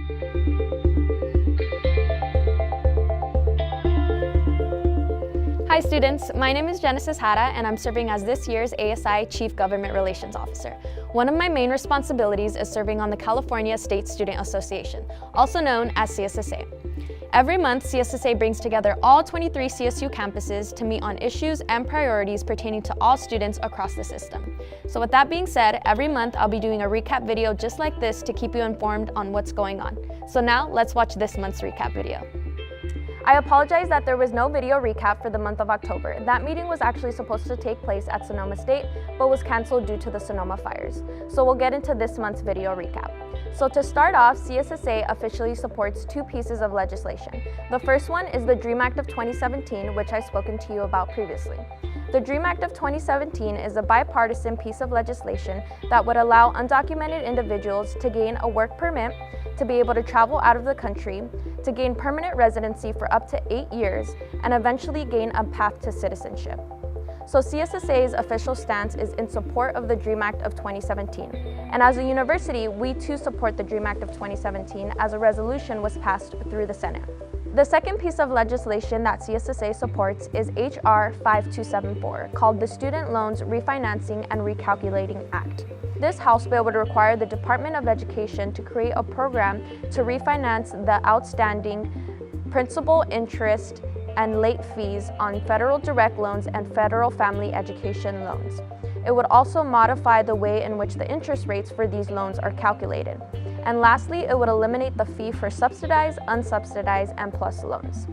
Hi students, my name is Jara and I'm serving as this year's ASI Chief Government Relations Officer. One of my main responsibilities is serving on the California State Student Association, also known as CSSA. Every month, CSSA brings together all 23 CSU campuses to meet on issues and priorities pertaining to all students across the system. So with that being said, every month I'll be doing a recap video just like this to keep you informed on what's going on. So now let's watch this month's recap video. I apologize that there was no video recap for the month of October. That meeting was actually supposed to take place at Sonoma State, but was canceled due to the Sonoma fires. So we'll get into this month's video recap. So to start off, CSSA officially supports two pieces of legislation. The first one is the DREAM Act of 2017, which I've spoken to you about previously. The DREAM Act of 2017 is a bipartisan piece of legislation that would allow undocumented individuals to gain a work permit, to be able to travel out of the country, to gain permanent residency for up to 8 years, and eventually gain a path to citizenship. So CSSA's official stance is in support of the DREAM Act of 2017. And as a university, we too support the DREAM Act of 2017 as a resolution was passed through the Senate. The second piece of legislation that CSSA supports is HR 5274, called the Student Loans Refinancing and Recalculating Act. This House bill would require the Department of Education to create a program to refinance the outstanding principal, interest, and late fees on federal direct loans and federal family education loans. It would also modify the way in which the interest rates for these loans are calculated. And lastly, it would eliminate the fee for subsidized, unsubsidized, and plus loans.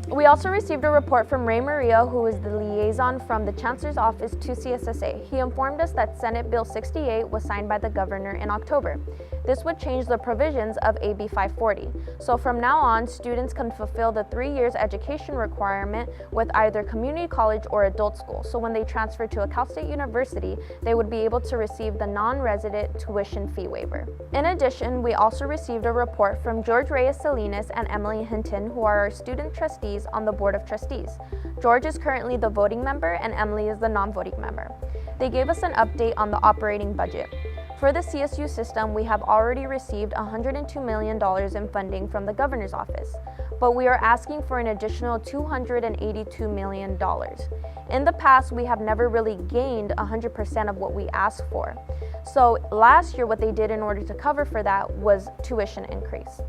We also received a report from Ray Maria, who is the liaison from the Chancellor's Office to CSSA. He informed us that Senate Bill 68 was signed by the governor in October. This would change the provisions of AB 540. So from now on, students can fulfill the 3 years education requirement with either community college or adult school. So when they transfer to a Cal State University, they would be able to receive the non-resident tuition fee waiver. In addition, we also received a report from George Reyes Salinas and Emily Hinton, who are our student trustees on the Board of Trustees. George is currently the voting member and Emily is the non-voting member. They gave us an update on the operating budget. For the CSU system, we have already received $102 million in funding from the governor's office, but we are asking for an additional $282 million. In the past, we have never really gained 100% of what we asked for. So last year, what they did in order to cover for that was tuition increase.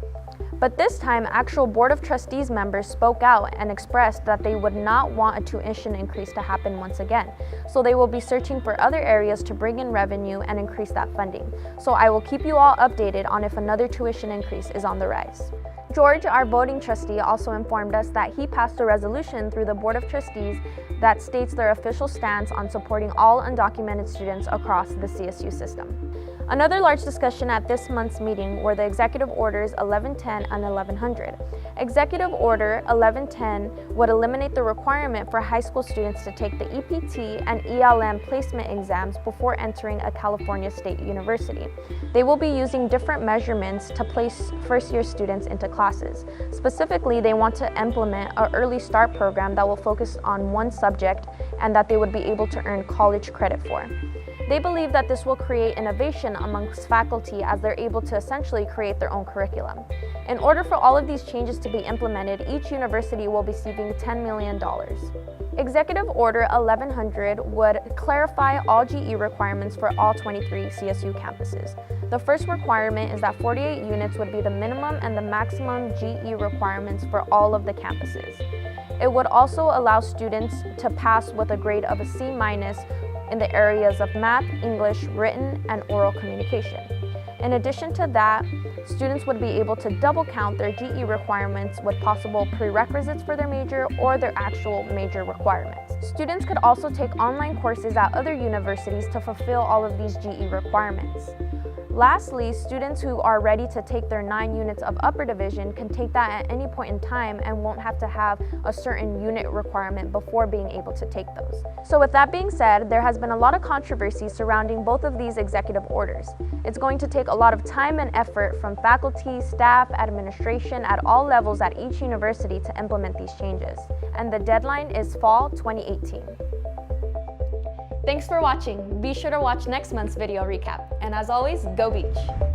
But this time, actual Board of Trustees members spoke out and expressed that they would not want a tuition increase to happen once again. So they will be searching for other areas to bring in revenue and increase that funding. So I will keep you all updated on if another tuition increase is on the rise. George, our voting trustee, also informed us that he passed a resolution through the Board of Trustees that states their official stance on supporting all undocumented students across the CSU system. Another large discussion at this month's meeting were the Executive Orders 1110 and 1100. Executive Order 1110 would eliminate the requirement for high school students to take the EPT and ELM placement exams before entering a California State University. They will be using different measurements to place first-year students into classes. Specifically, they want to implement an early start program that will focus on one subject and that they would be able to earn college credit for. They believe that this will create innovation amongst faculty as they're able to essentially create their own curriculum. In order for all of these changes to be implemented, each university will be receiving $10 million. Executive Order 1100 would clarify all GE requirements for all 23 CSU campuses. The first requirement is that 48 units would be the minimum and the maximum GE requirements for all of the campuses. It would also allow students to pass with a grade of a C- in the areas of math, English, written, and oral communication. In addition to that, students would be able to double count their GE requirements with possible prerequisites for their major or their actual major requirements. Students could also take online courses at other universities to fulfill all of these GE requirements. Lastly, students who are ready to take their 9 units of upper division can take that at any point in time and won't have to have a certain unit requirement before being able to take those. So with that being said, there has been a lot of controversy surrounding both of these executive orders. It's going to take a lot of time and effort from faculty, staff, administration at all levels at each university to implement these changes. And the deadline is fall 2018. Thanks for watching. Be sure to watch next month's video recap. And as always, go Beach!